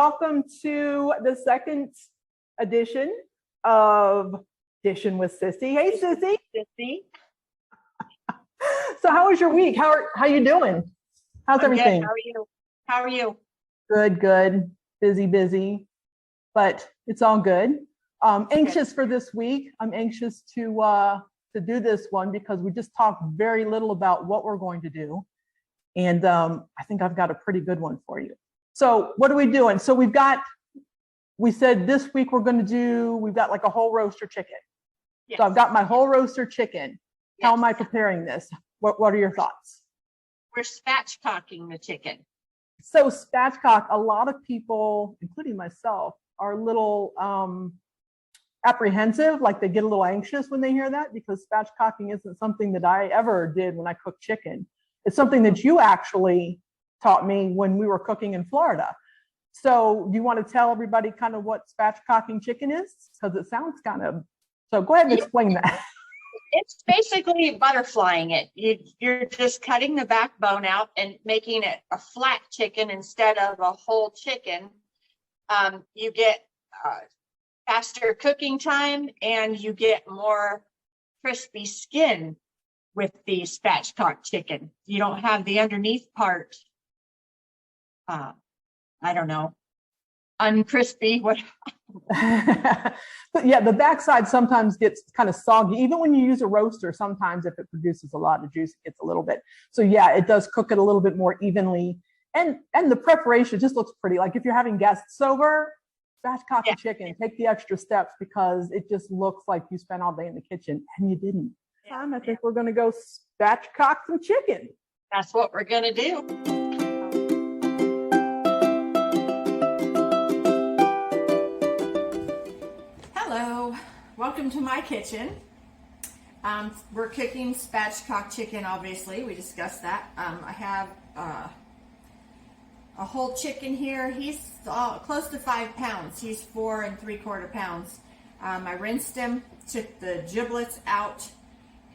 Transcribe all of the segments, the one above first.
welcome to the second edition of Dishing with Sissy. Hey, Sissy. Sissy. So how was your week? How you doing? How's everything? Good. How are you? Good. Busy, but it's all good. Anxious for this week. I'm anxious to do this one because we just talked very little about what we're going to do. And I think I've got a pretty good one for you. So what are we doing? So we said this week we've got like a whole roaster chicken. Yes. So I've got my whole roaster chicken. Yes. How am I preparing this? What are your thoughts? We're spatchcocking the chicken. So spatchcock, a lot of people, including myself, are a little apprehensive, like they get a little anxious when they hear that, because spatchcocking isn't something that I ever did when I cooked chicken. It's something that you actually taught me when we were cooking in Florida. So do you want to tell everybody kind of what spatchcocking chicken is? Because it sounds so go ahead and explain that. It's basically butterflying it. You're just cutting the backbone out and making it a flat chicken instead of a whole chicken. You get faster cooking time and you get more crispy skin with the spatchcock chicken. You don't have the underneath part, I don't know, uncrispy. What? But yeah, the backside sometimes gets kind of soggy. Even when you use a roaster, sometimes if it produces a lot of juice, it gets a little bit. So yeah, it does cook it a little bit more evenly. And the preparation just looks pretty. Like if you're having guests over, spatchcock the chicken, take the extra steps because it just looks like you spent all day in the kitchen and you didn't. I think we're going to go spatchcock some chicken. That's what we're going to do. Hello, welcome to my kitchen. We're cooking spatchcock chicken, obviously. We discussed that. I have a whole chicken here. He's close to 5 pounds. He's 4 3/4 pounds. I rinsed him, took the giblets out,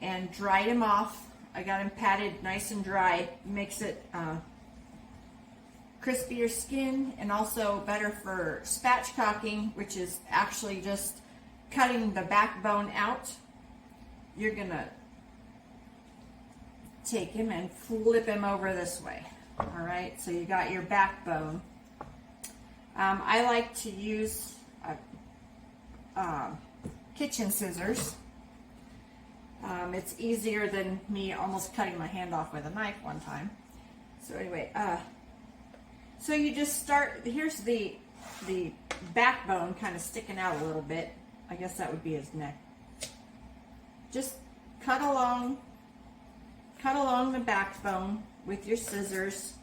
and dried him off. I got him patted nice and dry. Makes it crispier skin and also better for spatchcocking, which is actually just cutting the backbone out. You're gonna take him and flip him over this way. All right, so you got your backbone. I like to use kitchen scissors. It's easier than me almost cutting my hand off with a knife one time. So anyway, so you just start, here's the backbone kind of sticking out a little bit. I guess that would be his neck. Just cut along the backbone with your scissors,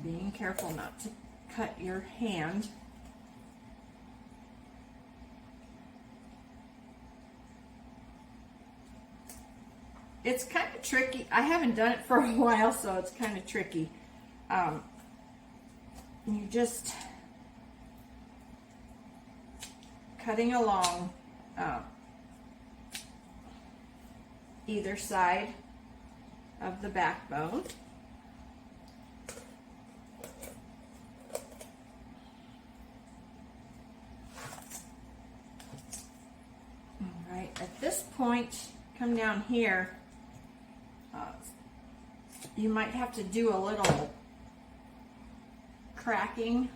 being careful not to cut your hand. It's kind of tricky. I haven't done it for a while, so it's kind of tricky. You just cutting along either side of the backbone. All right, at this point, come down here. You might have to do a little cracking.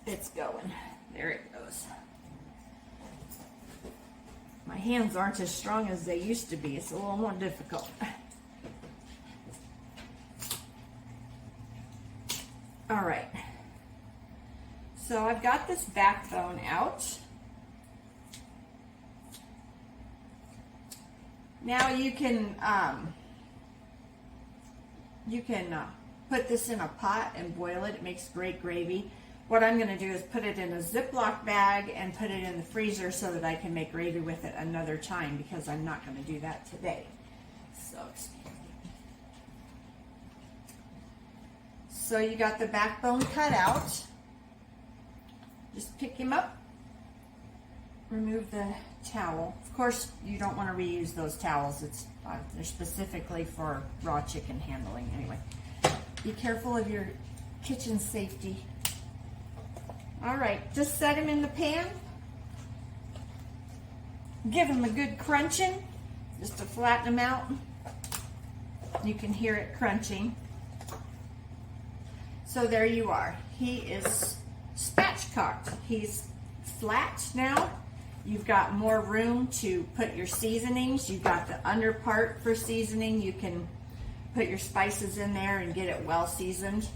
It's going. There it goes. My hands aren't as strong as they used to be. It's a little more difficult. All right. So I've got this backbone out. Now you can put this in a pot and boil it. It makes great gravy. What I'm going to do is put it in a Ziploc bag and put it in the freezer so that I can make gravy with it another time, because I'm not going to do that today. So you got the backbone cut out. Just pick him up remove the towel. Of course, you don't want to reuse those towels. They're specifically for raw chicken handling. Anyway, be careful of your kitchen safety. All right, just set them in the pan. Give them a good crunching, just to flatten them out. You can hear it crunching. So there you are. He is spatchcocked. He's flat now. You've got more room to put your seasonings. You've got the under part for seasoning. You can put your spices in there and get it well seasoned.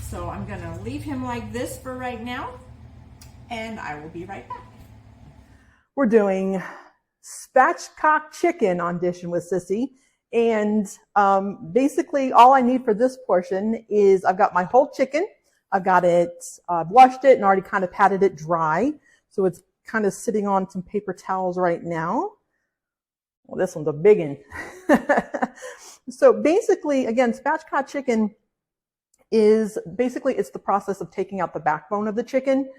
So I'm gonna leave him like this for right now, and I will be right back. We're doing Spatchcock Chicken on Dish with Sissy. And basically all I need for this portion is I've got my whole chicken. I've got it, washed it and already kind of patted it dry. So it's kind of sitting on some paper towels right now. Well, this one's a big one. So basically, again, spatchcock chicken is basically, it's the process of taking out the backbone of the chicken.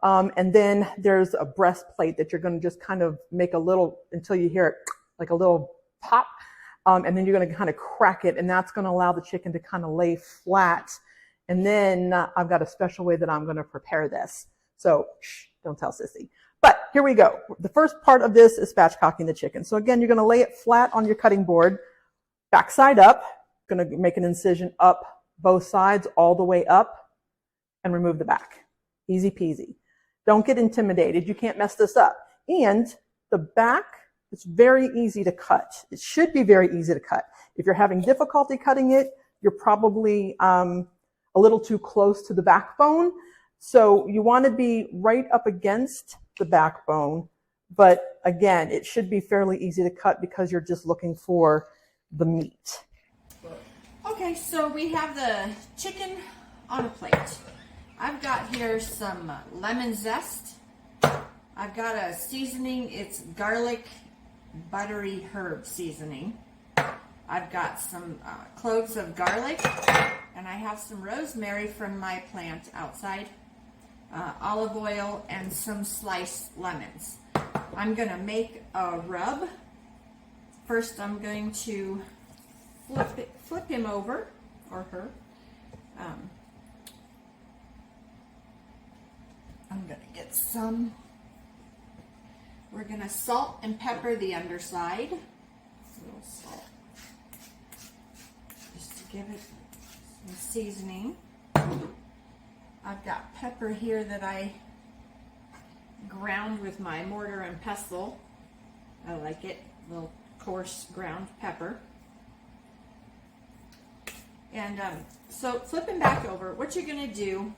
And then there's a breastplate that you're going to just kind of make a little, until you hear it like a little pop. And then you're going to kind of crack it, and that's going to allow the chicken to kind of lay flat. And then I've got a special way that I'm going to prepare this. So shh, don't tell Sissy. But here we go. The first part of this is spatchcocking the chicken. So again, you're going to lay it flat on your cutting board, backside up. Going to make an incision up both sides, all the way up, and remove the back. Easy peasy. Don't get intimidated. You can't mess this up. And the back, it's very easy to cut. It should be very easy to cut. If you're having difficulty cutting it, you're probably a little too close to the backbone. So you want to be right up against the backbone. But again, it should be fairly easy to cut because you're just looking for the meat. Okay, so we have the chicken on a plate. I've got here some lemon zest. I've got a seasoning. It's garlic buttery herb seasoning. I've got some cloves of garlic, and I have some rosemary from my plant outside, olive oil, and some sliced lemons. I'm going to make a rub. First, I'm going to flip him over, or her. I'm going to get some. We're going to salt and pepper the underside. A little salt. Just to give it some seasoning. I've got pepper here that I ground with my mortar and pestle. I like it. A little coarse ground pepper. And so flipping back over, what you're going to do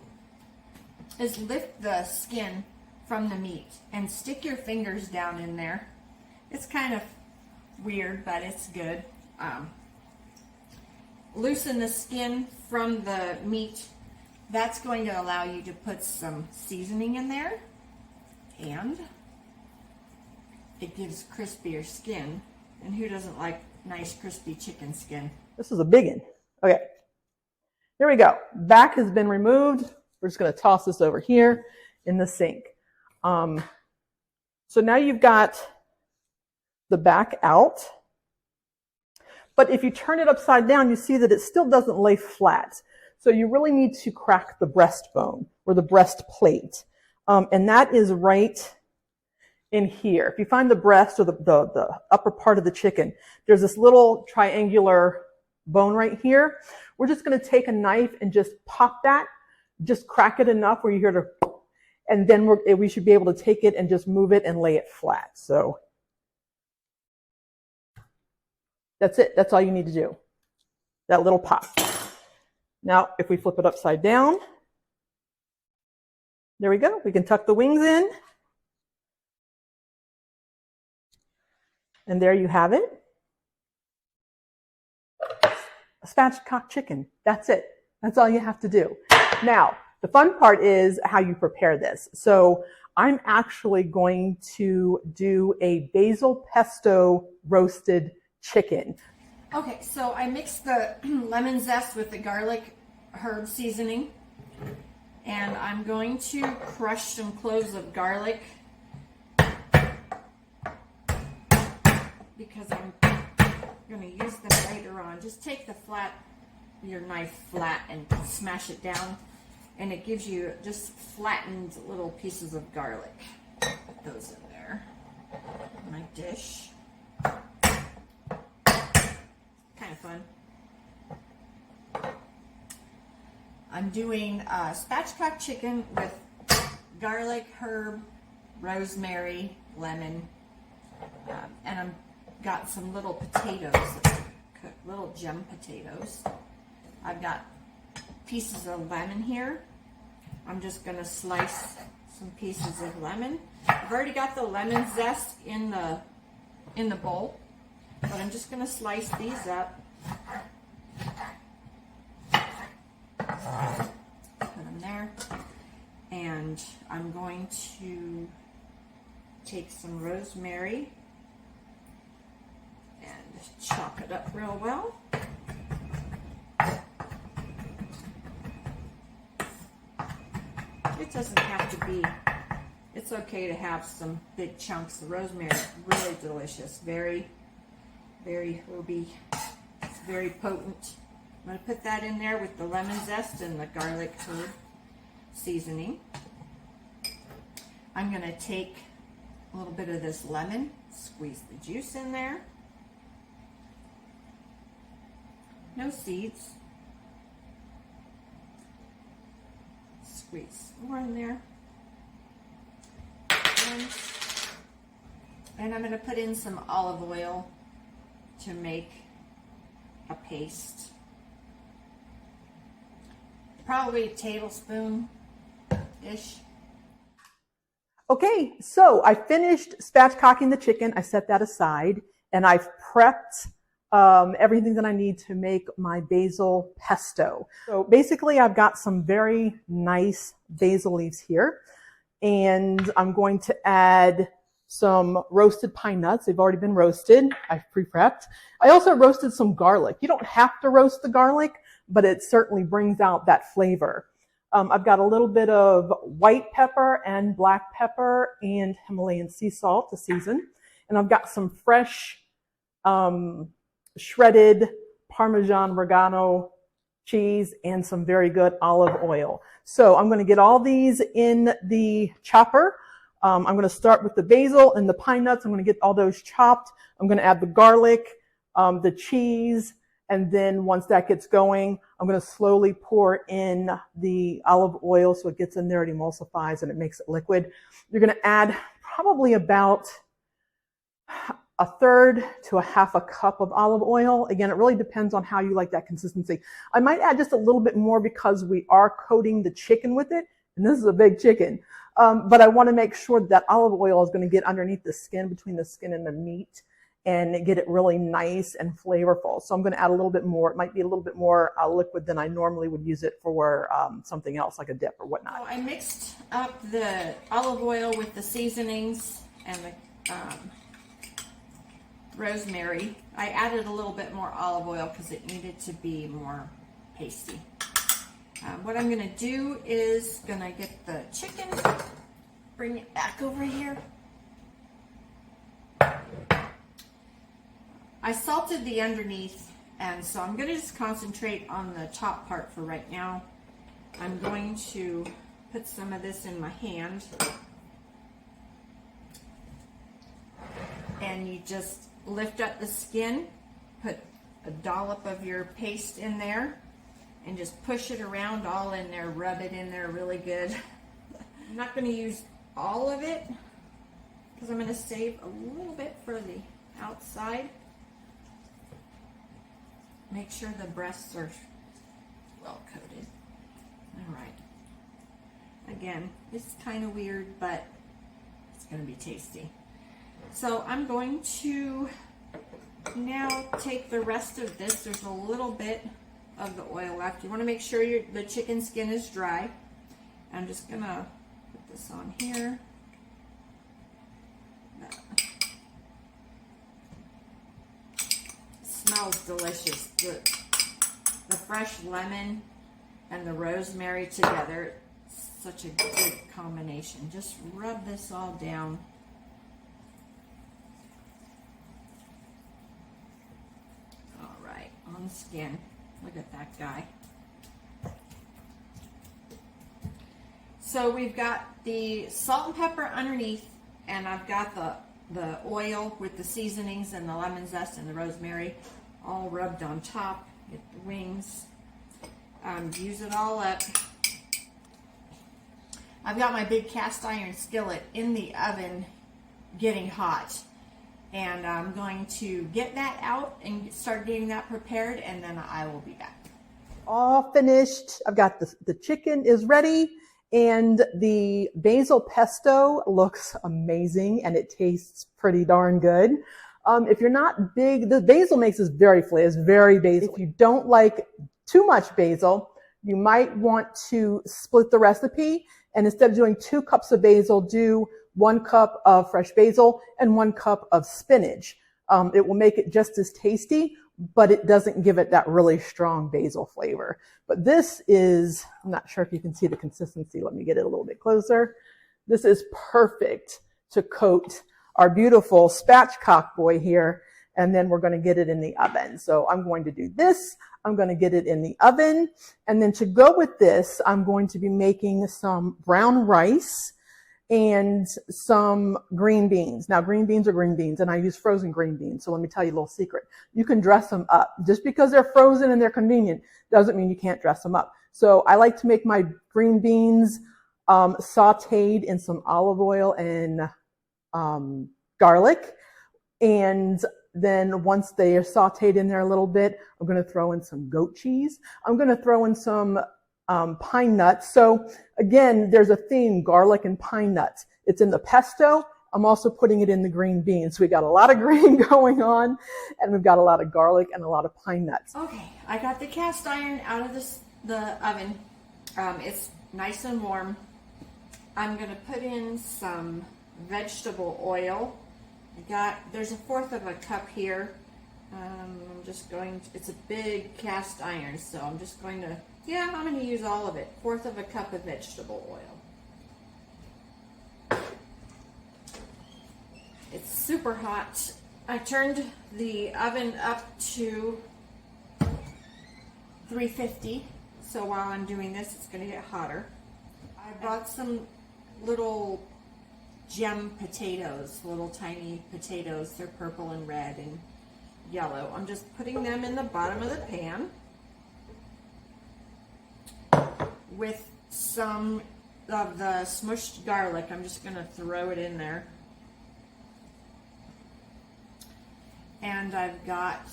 is lift the skin from the meat and stick your fingers down in there. It's kind of weird, but it's good. Loosen the skin from the meat. That's going to allow you to put some seasoning in there, and it gives crispier skin. And who doesn't like nice crispy chicken skin? This is a big one. Okay, here we go. Back has been removed. We're just going to toss this over here in the sink. So now you've got the back out. But if you turn it upside down, you see that it still doesn't lay flat. So you really need to crack the breastbone or the breastplate. And that is right in here. If you find the breast or the upper part of the chicken, there's this little triangular bone right here. We're just going to take a knife and just pop that, just crack it enough where you hear the, and then we should be able to take it and just move it and lay it flat. So that's it. That's all you need to do. That little pop. Now, if we flip it upside down, there we go. We can tuck the wings in. And there you have it. A spatchcock chicken. That's it. That's all you have to do. Now, the fun part is how you prepare this. So I'm actually going to do a basil pesto roasted chicken. Okay, so I mixed the lemon zest with the garlic herb seasoning, and I'm going to crush some cloves of garlic because I'm going to use them later on. Just take your knife flat and smash it down, and it gives you just flattened little pieces of garlic. Put those in there. My dish. Kind of fun. I'm doing spatchcock chicken with garlic, herb, rosemary, lemon, and I've got some little potatoes, little gem potatoes. I've got pieces of lemon here. I'm just going to slice some pieces of lemon. I've already got the lemon zest in the bowl, but I'm just going to slice these up. Put them there. And I'm going to take some rosemary and chop it up real well. It doesn't have to be, it's okay to have some big chunks. The rosemary is really delicious, very, very herby. It's very potent. I'm going to put that in there with the lemon zest and the garlic herb seasoning. I'm going to take a little bit of this lemon, squeeze the juice in there. No seeds. Squeeze more in there. And I'm going to put in some olive oil to make a paste. Probably a tablespoon-ish. Okay, so I finished spatchcocking the chicken. I set that aside, and I've prepped everything that I need to make my basil pesto. So basically, I've got some very nice basil leaves here, and I'm going to add some roasted pine nuts. They've already been roasted. I've pre-prepped. I also roasted some garlic. You don't have to roast the garlic, but it certainly brings out that flavor. I've got a little bit of white pepper and black pepper and Himalayan sea salt to season. And I've got some fresh shredded Parmesan Reggiano cheese and some very good olive oil. So I'm going to get all these in the chopper. I'm going to start with the basil and the pine nuts. I'm going to get all those chopped. I'm going to add the garlic, the cheese, and then once that gets going, I'm going to slowly pour in the olive oil so it gets in there, it emulsifies, and it makes it liquid. You're going to add probably about a third to a half a cup of olive oil. Again, it really depends on how you like that consistency. I might add just a little bit more because we are coating the chicken with it, and this is a big chicken. But I want to make sure that olive oil is going to get underneath the skin, between the skin and the meat, and get it really nice and flavorful. So I'm going to add a little bit more. It might be a little bit more liquid than I normally would use it for something else like a dip or whatnot. So I mixed up the olive oil with the seasonings and the rosemary. I added a little bit more olive oil because it needed to be more pasty. What I'm going to do is going to get the chicken, bring it back over here. I salted the underneath, and so I'm going to just concentrate on the top part for right now. I'm going to put some of this in my hand, and you just lift up the skin, put a dollop of your paste in there, and just push it around all in there, rub it in there really good. I'm not going to use all of it because I'm going to save a little bit for the outside. Make sure the breasts are well coated. All right. Again, it's kind of weird, but it's going to be tasty. So I'm going to now take the rest of this. There's a little bit of the oil left. You want to make sure the chicken skin is dry. I'm just going to put this on here. Smells delicious. The fresh lemon and the rosemary together, such a good combination. Just rub this all down. rotten skin. Look at that guy. So we've got the salt and pepper underneath, and I've got the oil with the seasonings and the lemon zest and the rosemary all rubbed on top. Get the wings. Use it all up. I've got my big cast iron skillet in the oven getting hot, and I'm going to get that out and start getting that prepared, and then I will be back. All finished. I've got the chicken is ready, and the basil pesto looks amazing, and it tastes pretty darn good. If you're not big, the basil makes this very flavorful. It's very basil. If you don't like too much basil, you might want to split the recipe, and instead of doing 2 cups of basil, do 1 cup of fresh basil and 1 cup of spinach. It will make it just as tasty, but it doesn't give it that really strong basil flavor. But this is, I'm not sure if you can see the consistency. Let me get it a little bit closer. This is perfect to coat our beautiful spatchcock boy here, and then we're going to get it in the oven. So I'm going to do this. I'm going to get it in the oven, and then to go with this, I'm going to be making some brown rice and some green beans. Now, green beans are green beans, and I use frozen green beans. So let me tell you a little secret. You can dress them up. Just because they're frozen and they're convenient doesn't mean you can't dress them up. So I like to make my green beans sauteed in some olive oil and garlic. And then once they are sauteed in there a little bit, I'm going to throw in some goat cheese. I'm going to throw in some pine nuts. So again, there's a theme, garlic and pine nuts. It's in the pesto. I'm also putting it in the green beans. We got a lot of green going on, and we've got a lot of garlic and a lot of pine nuts. Okay, I got the cast iron out of the oven. It's nice and warm. I'm gonna put in some vegetable oil. There's 1/4 of a cup here. I'm just going to, it's a big cast iron, so I'm just going to, I'm going to use all of it. 1/4 of a cup of vegetable oil. It's super hot. I turned the oven up to 350, so while I'm doing this, it's going to get hotter. I bought some little gem potatoes, little tiny potatoes. They're purple and red and yellow. I'm just putting them in the bottom of the pan with some of the smushed garlic. I'm just going to throw it in there. And I've got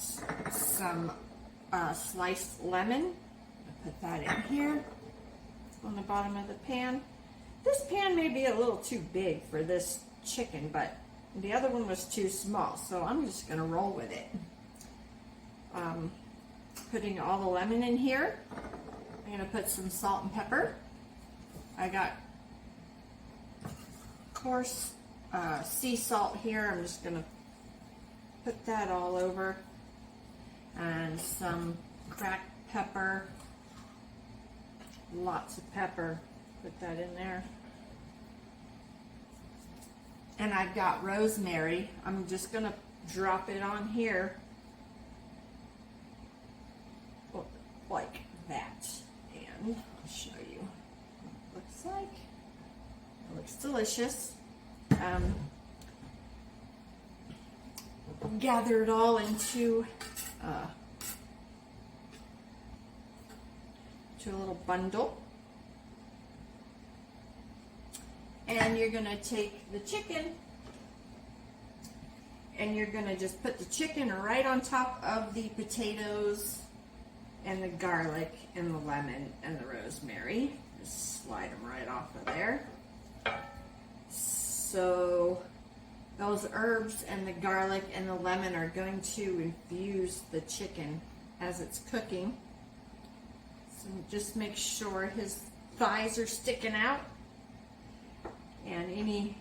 some sliced lemon. I'll put that in here on the bottom of the pan. This pan may be a little too big for this chicken, but the other one was too small, so I'm just going to roll with it. Putting all the lemon in here. I'm going to put some salt and pepper. I got coarse sea salt here. I'm just going to put that all over. And some cracked pepper. Lots of pepper. Put that in there. And I've got rosemary. I'm just going to drop it on here. Like that. And I'll show you what it looks like. It looks delicious. Gather it all into a little bundle. And you're going to take the chicken and you're going to just put the chicken right on top of the potatoes and the garlic and the lemon and the rosemary. Just slide them right off of there. So those herbs and the garlic and the lemon are going to infuse the chicken as it's cooking. So just make sure his thighs are sticking out. And any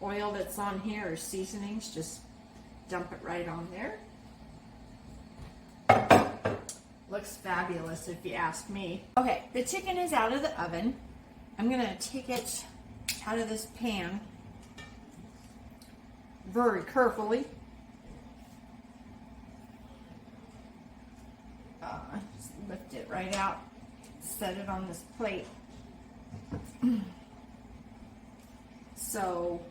oil that's on here or seasonings, just dump it right on there. Looks fabulous if you ask me. Okay, the chicken is out of the oven. I'm going to take it out of this pan very carefully. lift it right out, set it on this plate. So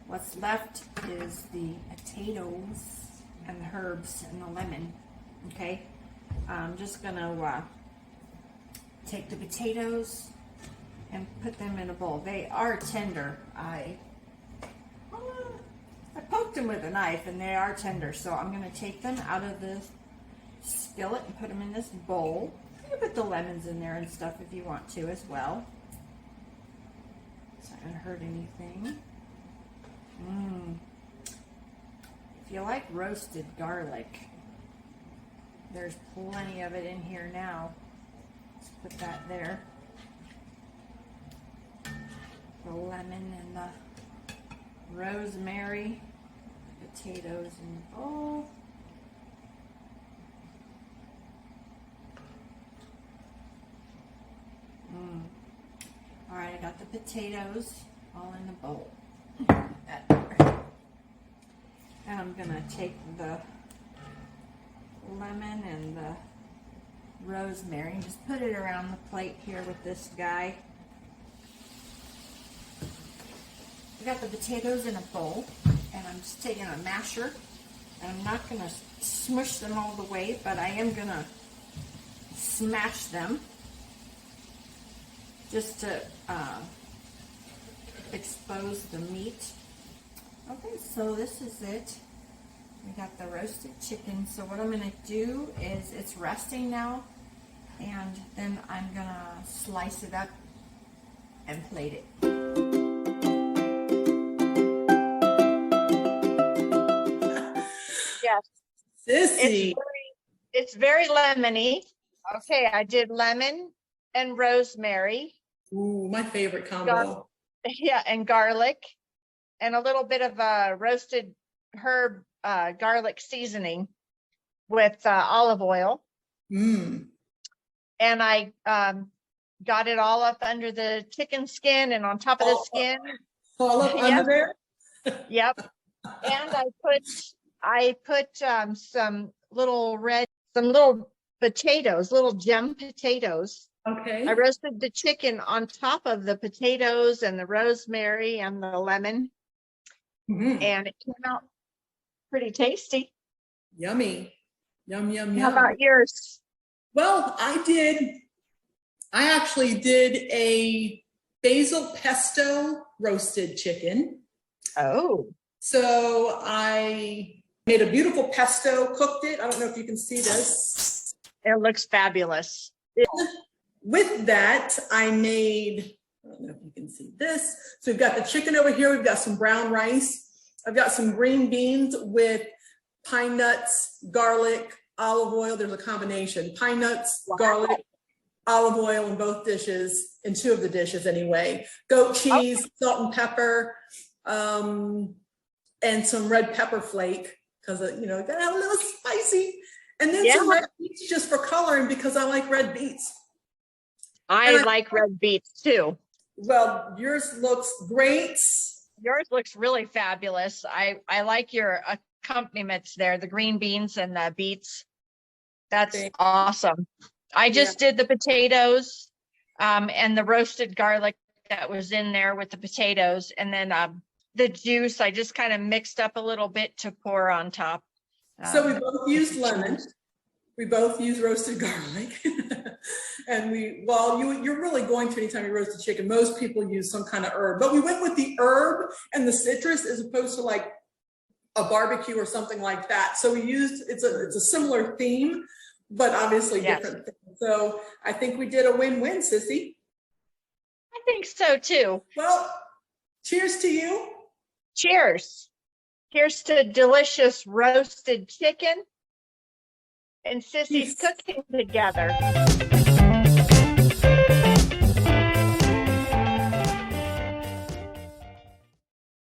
what's left is the potatoes and the herbs and the lemon. Okay, I'm just gonna take the potatoes and put them in a bowl. They are tender. I poked them with a knife and they are tender, so I'm gonna take them out of the skillet and put them in this bowl. You can put the lemons in there and stuff if you want to as well. It's not gonna hurt anything. If you like roasted garlic, there's plenty of it in here now. Let's put that there. The lemon and the rosemary, potatoes in the bowl. All right, I got the potatoes all in the bowl. And I'm gonna take the lemon and the rosemary and just put it around the plate here with this guy. I got the potatoes in a bowl, and I'm just taking a masher, and I'm not gonna smush them all the way, but I am gonna smash them just to expose the meat. Okay, so this is it. We got the roasted chicken. So what I'm gonna do is, it's resting now, and then I'm gonna slice it up and plate it. Yes. Sissy. It's very lemony. Okay, I did lemon and rosemary. Ooh, my favorite combo. Yeah, and garlic, and a little bit of roasted herb garlic seasoning with olive oil. Mm. And I got it all up under the chicken skin and on top of the skin. All up under there? Yep. And I put some little potatoes, little gem potatoes. Okay. I roasted the chicken on top of the potatoes and the rosemary and the lemon, and it came out pretty tasty. Yummy. Yum, yum, yum. How about yours? Well, I actually did a basil pesto roasted chicken. Oh. So I made a beautiful pesto, cooked it. I don't know if you can see this. It looks fabulous. With that, I don't know if you can see this. So we've got the chicken over here. We've got some brown rice. I've got some green beans with pine nuts, garlic, olive oil. There's a combination. Pine nuts, garlic, olive oil in both dishes, in two of the dishes anyway. Goat cheese, salt and pepper, and some red pepper flake, because, got a little spicy. And then some red beets just for coloring, because I like red beets. I like red beets too. Well, yours looks great. Yours looks really fabulous. I like your accompaniments there, the green beans and the beets. That's awesome. I just did the potatoes and the roasted garlic that was in there with the potatoes. And then the juice, I just kind of mixed up a little bit to pour on top. So we both used lemon. We both use roasted garlic. And you're really going to, anytime you roast a chicken, most people use some kind of herb, but we went with the herb and the citrus as opposed to like a barbecue or something like that. So we used, it's a similar theme, but obviously different things. So I think we did a win-win, Sissy. I think so too. Well, cheers to you. Cheers. Here's to delicious roasted chicken and Sissy's cooking together.